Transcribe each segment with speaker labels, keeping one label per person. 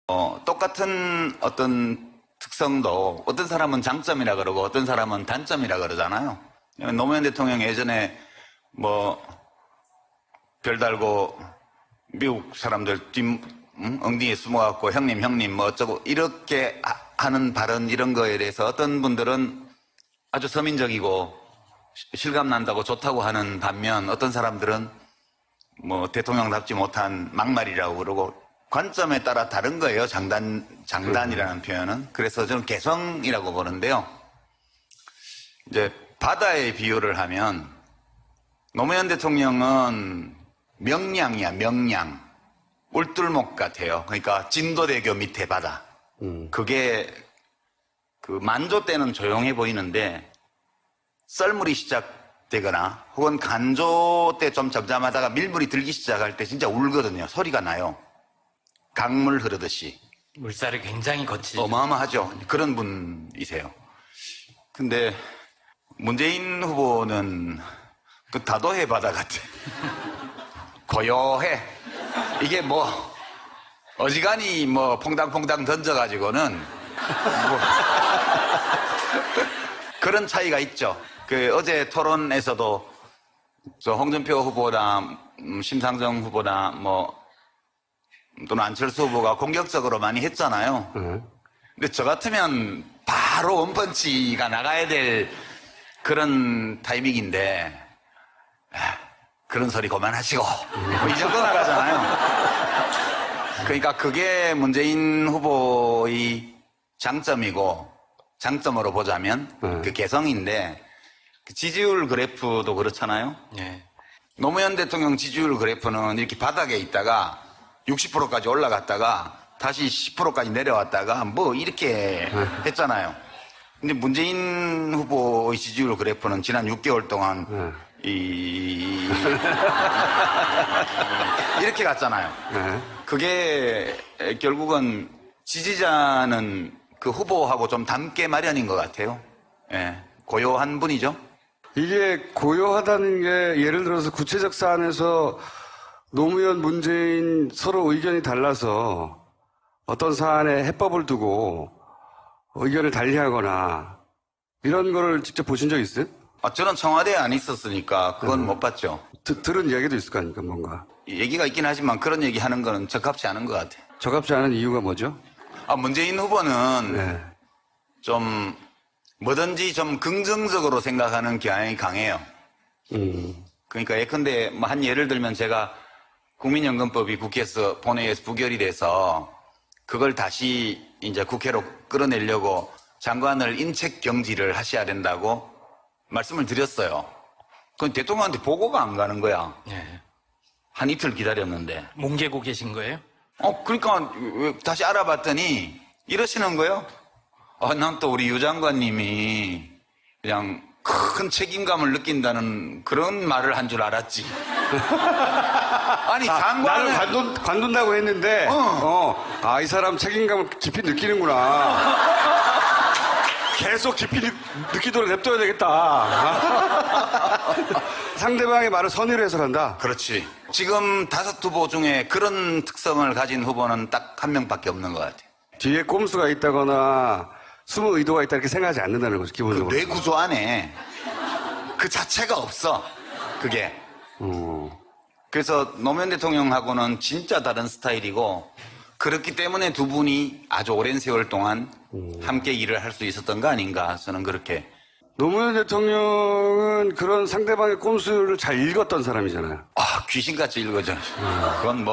Speaker 1: 똑같은 어떤 특성도 어떤 사람은 장점이라 그러고 어떤 사람은 단점이라 그러잖아요. 노무현 대통령 예전에 별 달고 미국 사람들 엉덩이에 숨어갖고 형님 어쩌고 이렇게 하는 발언 이런 거에 대해서 어떤 분들은 아주 서민적이고 실감 난다고 좋다고 하는 반면 어떤 사람들은 대통령답지 못한 막말이라고 그러고 관점에 따라 다른 거예요. 장단이라는 표현은. 그래서 저는 개성이라고 보는데요. 이제 바다에 비유를 하면 노무현 대통령은 명량이야, 명량. 울tur목 같아요. 그러니까 진도대교 밑에 바다. 그게 만조 때는 조용해 보이는데 썰물이 시작되거나 혹은 간조 때 좀 잠잠하다가 밀물이 들기 시작할 때 진짜 울거든요. 소리가 나요. 강물 흐르듯이.
Speaker 2: 물살이 굉장히 거치죠.
Speaker 1: 어마어마하죠. 그런 분이세요. 근데 문재인 후보는 그 다도해 바다 같아. 고요해. 이게 어지간히 퐁당퐁당 던져가지고는 그런 차이가 있죠. 어제 토론에서도 홍준표 후보나 심상정 후보나 또는 안철수 후보가 공격적으로 많이 했잖아요. 근데 저 같으면 바로 원펀치가 나가야 될 그런 타이밍인데 그런 소리 그만하시고 이 정도 나가잖아요. 그러니까 그게 문재인 후보의 장점이고 장점으로 보자면 그 개성인데 지지율 그래프도 그렇잖아요.
Speaker 2: 네.
Speaker 1: 노무현 대통령 지지율 그래프는 이렇게 바닥에 있다가 60%까지 올라갔다가 다시 10%까지 내려왔다가 이렇게 했잖아요. 근데 문재인 후보의 지지율 그래프는 지난 6개월 동안 이렇게 갔잖아요. 그게 결국은 지지자는 그 후보하고 좀 닮게 마련인 것 같아요. 예, 고요한 분이죠.
Speaker 3: 이게 고요하다는 게 예를 들어서 구체적 사안에서 노무현, 문재인 서로 의견이 달라서 어떤 사안에 해법을 두고 의견을 달리하거나 이런 거를 직접 보신 적 있어요?
Speaker 1: 저는 청와대에 안 있었으니까 그건 못 봤죠.
Speaker 3: 들은 이야기도 있을 거 아닙니까, 뭔가.
Speaker 1: 얘기가 있긴 하지만 그런 얘기 하는 거는 적합치 않은 것 같아요.
Speaker 3: 적합지 않은 이유가 뭐죠?
Speaker 1: 문재인 후보는
Speaker 3: 네.
Speaker 1: 좀 뭐든지 좀 긍정적으로 생각하는 경향이 강해요. 그러니까 예컨대 한 예를 들면 제가 국민연금법이 국회에서 본회의에서 부결이 돼서 그걸 다시 이제 국회로 끌어내려고 장관을 인책 경질을 하셔야 된다고 말씀을 드렸어요. 그건 대통령한테 보고가 안 가는 거야.
Speaker 2: 네.
Speaker 1: 한 이틀 기다렸는데.
Speaker 2: 뭉개고 계신 거예요?
Speaker 1: 그러니까 다시 알아봤더니 이러시는 거예요. 난 또 우리 유 장관님이 그냥 큰 책임감을 느낀다는 그런 말을 한 줄 알았지. 아니 장관을
Speaker 3: 나를 관둔다고 했는데 이 사람 책임감을 깊이 느끼는구나. 계속 깊이 느끼도록 냅둬야 되겠다. 상대방의 말을 선의로 해석한다.
Speaker 1: 그렇지. 지금 5 후보 중에 그런 특성을 가진 후보는 딱 한 명밖에 없는 것 같아요.
Speaker 3: 뒤에 꼼수가 있다거나 숨은 의도가 있다 이렇게 생각하지 않는다는 거죠, 기본적으로.
Speaker 1: 뇌 구조 안에 그 자체가 없어. 그게. 그래서 노무현 대통령하고는 진짜 다른 스타일이고 그렇기 때문에 두 분이 아주 오랜 세월 동안 함께 일을 할 수 있었던 거 아닌가 저는 그렇게.
Speaker 3: 노무현 대통령은 그런 상대방의 꼼수를 잘 읽었던 사람이잖아요.
Speaker 1: 귀신같이 읽어져. 그건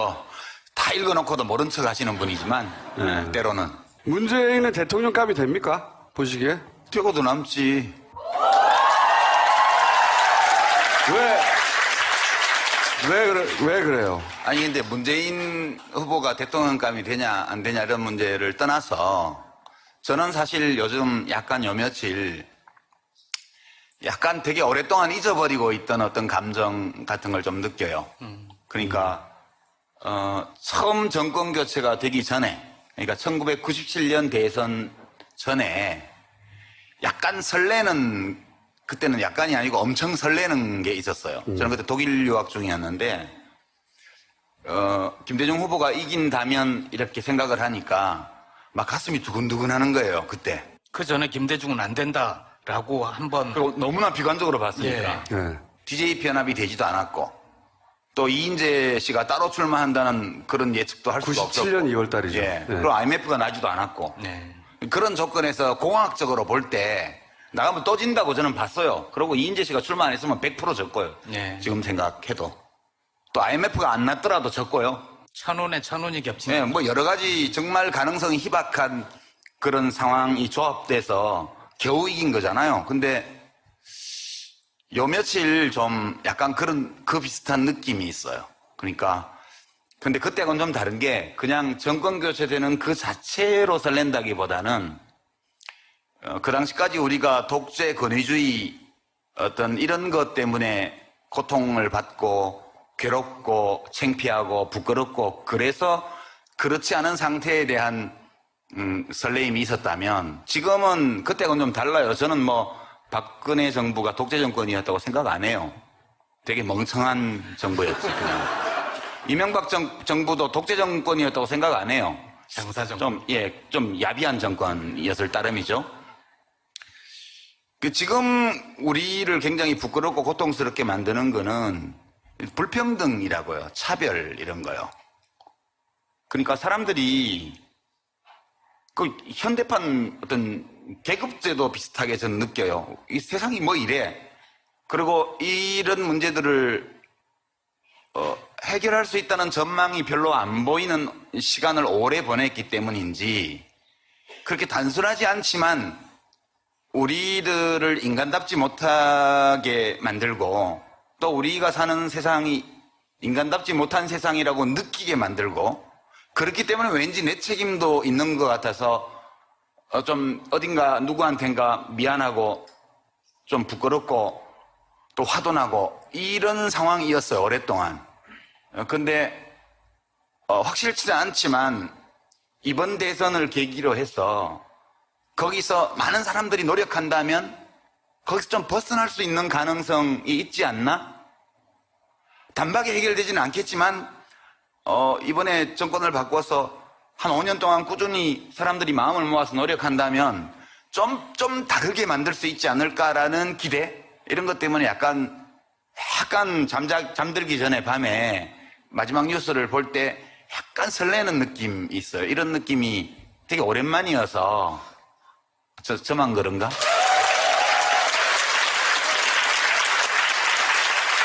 Speaker 1: 다 읽어놓고도 모른 척 하시는 분이지만 때로는.
Speaker 3: 문재인은 대통령감이 됩니까? 보시기에?
Speaker 1: 되고도 남지.
Speaker 3: 왜 그래요?
Speaker 1: 아니 근데 문재인 후보가 대통령감이 되냐 안 되냐 이런 문제를 떠나서 저는 사실 요즘 약간 요 며칠 약간 되게 오랫동안 잊어버리고 있던 어떤 감정 같은 걸 좀 느껴요. 그러니까 처음 정권 교체가 되기 전에, 그러니까 1997년 대선 전에 약간 설레는, 그때는 약간이 아니고 엄청 설레는 게 있었어요. 저는 그때 독일 유학 중이었는데 김대중 후보가 이긴다면 이렇게 생각을 하니까 막 가슴이 두근두근 하는 거예요, 그때.
Speaker 2: 그 전에 김대중은 안 된다라고 한번
Speaker 1: 그리고 너무나 비관적으로 봤으니까.
Speaker 2: 예.
Speaker 3: 네.
Speaker 1: DJ 편합이 되지도 않았고, 또 이인재 씨가 따로 출마한다는 그런 예측도 할 수가 없었고.
Speaker 3: 97년 2월 달이죠.
Speaker 1: 예.
Speaker 3: 네.
Speaker 1: 그리고 IMF가 나지도 않았고.
Speaker 2: 네.
Speaker 1: 그런 조건에서 공학적으로 볼 때 나가면 또 진다고 저는 봤어요. 그리고 이인재 씨가 출마 안 했으면 100% 졌고요.
Speaker 2: 네.
Speaker 1: 지금 생각해도. 또 IMF가 안 났더라도 졌고요.
Speaker 2: 천운에 천운이 겹치는
Speaker 1: 네, 뭐 여러 가지 정말 가능성이 희박한 그런 상황이 조합돼서 겨우 이긴 거잖아요. 근데 요 며칠 좀 약간 그 비슷한 느낌이 있어요. 그러니까 근데 그때하고는 좀 다른 게 그냥 정권 교체되는 그 자체로 설렌다기보다는 그 당시까지 우리가 독재 권위주의 어떤 이런 것 때문에 고통을 받고 괴롭고 창피하고 부끄럽고 그래서 그렇지 않은 상태에 대한 설레임이 있었다면 지금은 그때하고는 좀 달라요. 저는 뭐 박근혜 정부가 독재 정권이었다고 생각 안 해요. 되게 멍청한 정부였지 그냥. 이명박 정부도 독재 정권이었다고 생각 안 해요.
Speaker 2: 장사정.
Speaker 1: 좀 야비한 정권이었을 따름이죠. 지금 우리를 굉장히 부끄럽고 고통스럽게 만드는 거는 불평등이라고요. 차별 이런 거요. 그러니까 사람들이 그 현대판 어떤 계급제도 비슷하게 저는 느껴요. 이 세상이 뭐 이래. 그리고 이런 문제들을 해결할 수 있다는 전망이 별로 안 보이는 시간을 오래 보냈기 때문인지 그렇게 단순하지 않지만 우리들을 인간답지 못하게 만들고 또 우리가 사는 세상이 인간답지 못한 세상이라고 느끼게 만들고 그렇기 때문에 왠지 내 책임도 있는 것 같아서 좀 어딘가 누구한텐가 미안하고 좀 부끄럽고 또 화도 나고 이런 상황이었어요, 오랫동안. 근데 확실치 않지만 이번 대선을 계기로 해서 거기서 많은 사람들이 노력한다면 거기서 좀 벗어날 수 있는 가능성이 있지 않나? 단박에 해결되지는 않겠지만 이번에 정권을 바꿔서 한 5년 동안 꾸준히 사람들이 마음을 모아서 노력한다면 좀 다르게 만들 수 있지 않을까라는 기대 이런 것 때문에 약간 잠들기 전에 밤에 마지막 뉴스를 볼 때 약간 설레는 느낌이 있어요. 이런 느낌이 되게 오랜만이어서 저만 그런가?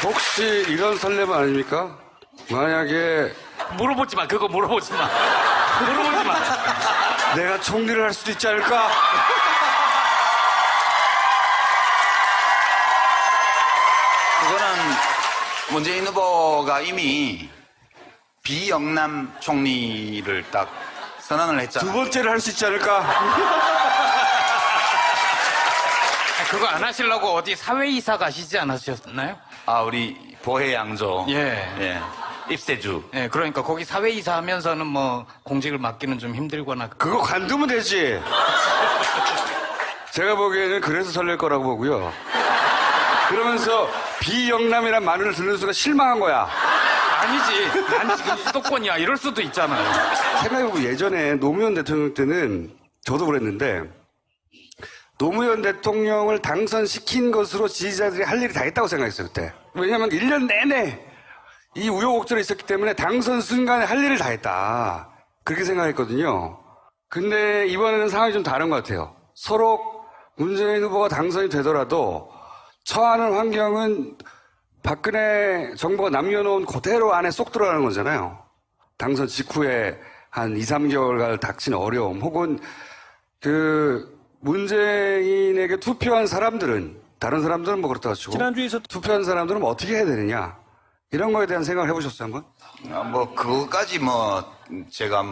Speaker 3: 혹시 이런 설렘 아닙니까? 만약에
Speaker 2: 물어보지 마. 그거 물어보지 마. 물어보지 마.
Speaker 3: 내가 총리를 할 수도 있지 않을까?
Speaker 1: 그거는 문재인 후보가 이미 비영남 총리를 딱 선언을
Speaker 3: 두
Speaker 1: 했잖아요.
Speaker 3: 번째를 할 수 있지 않을까?
Speaker 2: 그거 안 하시려고 어디 사회이사 가시지 않으셨나요?
Speaker 1: 아, 우리 보혜 양조.
Speaker 2: 예.
Speaker 1: 입세주.
Speaker 2: 예, 그러니까 거기 사회이사 하면서는 뭐 공직을 맡기는 좀 힘들거나
Speaker 3: 그거 관두면 되지. 제가 보기에는 그래서 설렐 거라고 보고요. 그러면서 비영남이란 말을 듣는 수가 실망한 거야.
Speaker 2: 아니지. 난 지금 수도권이야. 이럴 수도 있잖아요.
Speaker 3: 생각해보면 예전에 노무현 대통령 때는 저도 그랬는데 노무현 대통령을 당선시킨 것으로 지지자들이 할 일이 다 했다고 생각했어요, 그때. 왜냐하면 1년 내내 이 우여곡절이 있었기 때문에 당선 순간에 할 일을 다 했다. 그렇게 생각했거든요. 근데 이번에는 상황이 좀 다른 것 같아요. 서로 문재인 후보가 당선이 되더라도 처하는 환경은 박근혜 정부가 남겨놓은 그대로 안에 쏙 들어가는 거잖아요. 당선 직후에 한 2, 3개월간 닥친 어려움 혹은 문재인에게 투표한 사람들은 다른 사람들은 뭐 그렇다 치고
Speaker 4: 지난주에서
Speaker 3: 투표한 사람들은 뭐 어떻게 해야 되느냐 이런 거에 대한 생각을 해보셨어요 한번?
Speaker 1: 뭐 그거까지 제가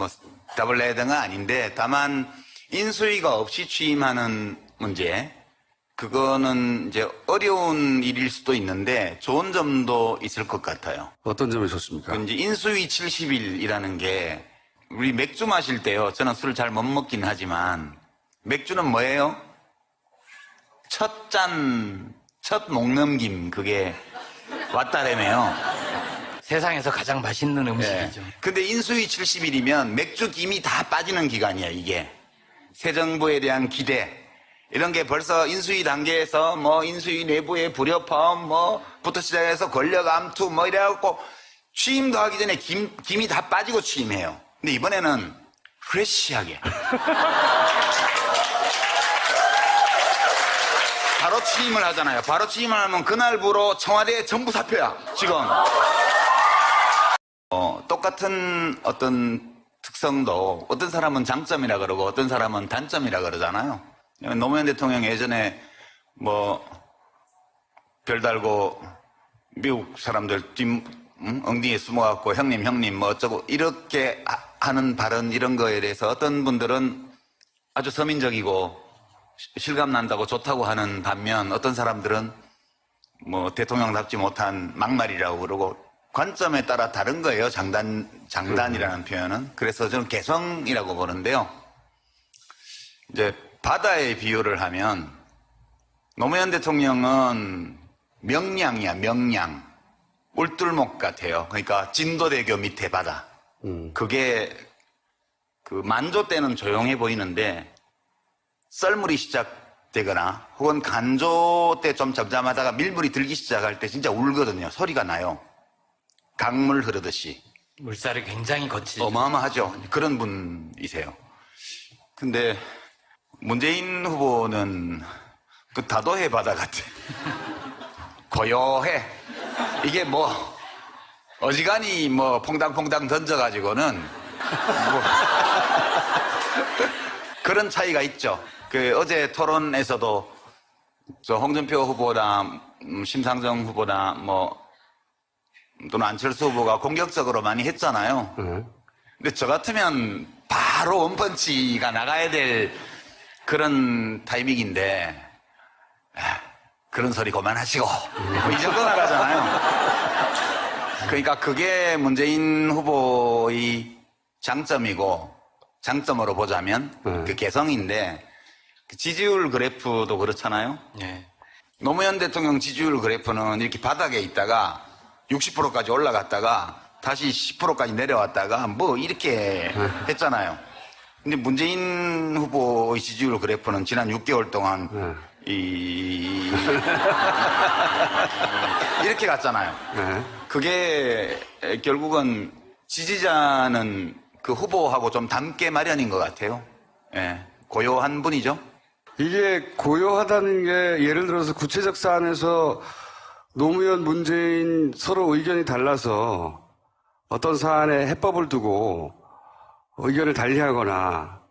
Speaker 1: 답을 내야 되는 건 아닌데 다만 인수위가 없이 취임하는 문제 그거는 이제 어려운 일일 수도 있는데 좋은 점도 있을 것 같아요.
Speaker 3: 어떤 점이 좋습니까?
Speaker 1: 이제 인수위 70일이라는 게 우리 맥주 마실 때요. 저는 술을 잘 못 먹긴 하지만 맥주는 뭐예요? 첫 목 넘김 그게 왔다라며요.
Speaker 2: 세상에서 가장 맛있는 음식이죠.
Speaker 1: 근데 인수위 70일이면 맥주 김이 다 빠지는 기간이야, 이게. 새 정부에 대한 기대. 이런 게 벌써 인수위 단계에서 뭐 인수위 내부의 불협화음 뭐부터 시작해서 권력 암투 뭐 이래갖고 취임도 하기 전에 김이 다 빠지고 취임해요. 근데 이번에는 프레시하게. 바로 취임을 하잖아요. 바로 취임을 하면 그날부로 청와대에 전부 사표야, 지금. 똑같은 어떤 특성도 어떤 사람은 장점이라 그러고 어떤 사람은 단점이라 그러잖아요. 노무현 대통령 예전에 뭐 별달고 미국 사람들 엉덩이에 숨어갖고 형님 뭐 어쩌고 이렇게 하는 발언 이런 거에 대해서 어떤 분들은 아주 서민적이고 실감난다고 좋다고 하는 반면 어떤 사람들은 뭐 대통령답지 못한 막말이라고 그러고 관점에 따라 다른 거예요. 장단이라는 표현은. 그래서 저는 개성이라고 보는데요. 이제 바다에 비유를 하면 노무현 대통령은 명량이야, 명량. 울tur목 같아요. 그러니까 진도대교 밑에 바다. 그게 그 만조 때는 조용해 보이는데 썰물이 시작되거나 혹은 간조 때 좀 잠잠하다가 밀물이 들기 시작할 때 진짜 울거든요. 소리가 나요. 강물 흐르듯이.
Speaker 2: 물살이 굉장히 거칠죠.
Speaker 1: 어마어마하죠. 그런 분이세요. 근데 문재인 후보는 그 다도해 바다 같아. 고요해. 이게 뭐 어지간히 뭐 퐁당퐁당 던져가지고는 뭐 그런 차이가 있죠. 그 어제 토론에서도 저 홍준표 후보나 심상정 후보나 뭐 또는 안철수 후보가 공격적으로 많이 했잖아요. 근데 저 같으면 바로 원펀치가 나가야 될 그런 타이밍인데 그런 소리 그만하시고 이 정도 나가잖아요. 그러니까 그게 문재인 후보의 장점이고 장점으로 보자면 그 개성인데 그 지지율 그래프도 그렇잖아요.
Speaker 2: 네.
Speaker 1: 노무현 대통령 지지율 그래프는 이렇게 바닥에 있다가 60%까지 올라갔다가 다시 10%까지 내려왔다가 뭐 이렇게 했잖아요. 근데 문재인 후보의 지지율 그래프는 지난 6개월 동안 이렇게 갔잖아요. 그게 결국은 지지자는 그 후보하고 좀 닮게 마련인 것 같아요. 예, 고요한 분이죠.
Speaker 3: 이게 고요하다는 게 예를 들어서 구체적 사안에서 노무현, 문재인 서로 의견이 달라서 어떤 사안에 해법을 두고 의견을 달리하거나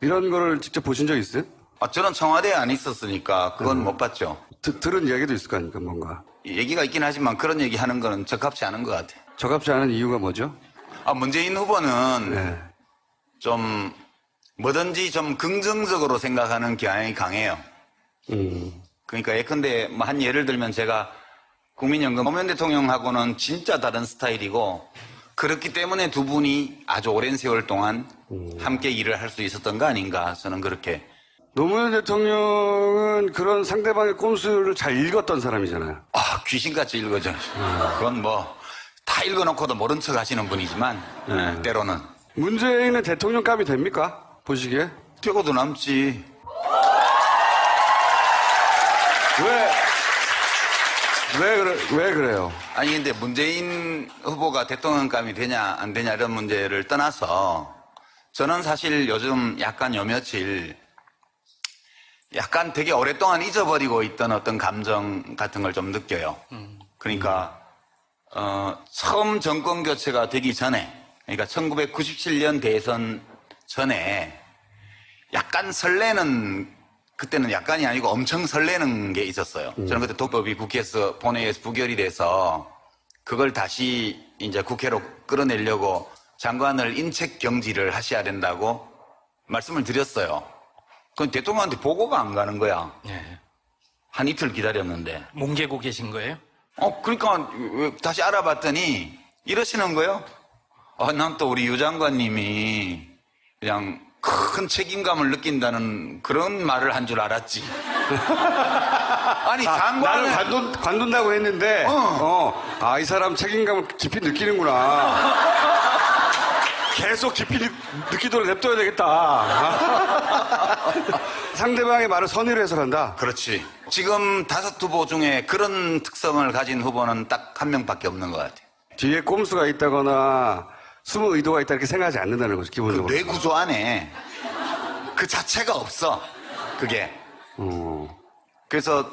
Speaker 3: 이런 거를 직접 보신 적 있어요?
Speaker 1: 저는 청와대에 안 있었으니까 그건 못 봤죠.
Speaker 3: 들은 이야기도 있을 거 아닙니까, 뭔가.
Speaker 1: 얘기가 있긴 하지만 그런 얘기 하는 거는 적합치 않은 것 같아요.
Speaker 3: 적합지 않은 이유가 뭐죠?
Speaker 1: 문재인 후보는
Speaker 3: 네.
Speaker 1: 좀 뭐든지 좀 긍정적으로 생각하는 경향이 강해요. 그러니까 예컨대 뭐 한 예를 들면 제가 국민연금 노무현 대통령하고는 진짜 다른 스타일이고 그렇기 때문에 두 분이 아주 오랜 세월 동안 함께 일을 할 수 있었던 거 아닌가 저는 그렇게.
Speaker 3: 노무현 대통령은 그런 상대방의 꼼수를 잘 읽었던 사람이잖아요.
Speaker 1: 귀신같이 읽어져. 그건 뭐 다 읽어놓고도 모른 척 하시는 분이지만 때로는.
Speaker 3: 문재인은 대통령감이 됩니까? 보시기에?
Speaker 1: 되고도 남지.
Speaker 3: 왜 그래요?
Speaker 1: 아니 근데 문재인 후보가 대통령감이 되냐 안 되냐 이런 문제를 떠나서 저는 사실 요즘 약간 요 며칠 약간 되게 오랫동안 잊어버리고 있던 어떤 감정 같은 걸 좀 느껴요. 그러니까 처음 정권 교체가 되기 전에 그러니까 1997년 대선 전에 약간 설레는 그때는 약간이 아니고 엄청 설레는 게 있었어요. 저는 그때 독법이 국회에서 본회의에서 부결이 돼서 그걸 다시 이제 국회로 끌어내려고 장관을 인책 경질을 하셔야 된다고 말씀을 드렸어요. 그건 대통령한테 보고가 안 가는 거야.
Speaker 2: 네.
Speaker 1: 한 이틀 기다렸는데.
Speaker 2: 뭉개고 계신 거예요?
Speaker 1: 그러니까 다시 알아봤더니 이러시는 거예요. 난 또 우리 유 장관님이 그냥 큰 책임감을 느낀다는 그런 말을 한 줄 알았지. 아니, 장관은.
Speaker 3: 나는 관둔다고 했는데, 이 사람 책임감을 깊이 느끼는구나. 계속 깊이 느끼도록 냅둬야 되겠다. 상대방의 말을 선의로 해석한다.
Speaker 1: 그렇지. 지금 5 후보 중에 그런 특성을 가진 후보는 딱 한 명밖에 없는 것 같아.
Speaker 3: 뒤에 꼼수가 있다거나 숨은 의도가 있다 이렇게 생각하지 않는다는 거죠,
Speaker 1: 그
Speaker 3: 기본적으로.
Speaker 1: 뇌 구조 안에 그 자체가 없어. 그게. 그래서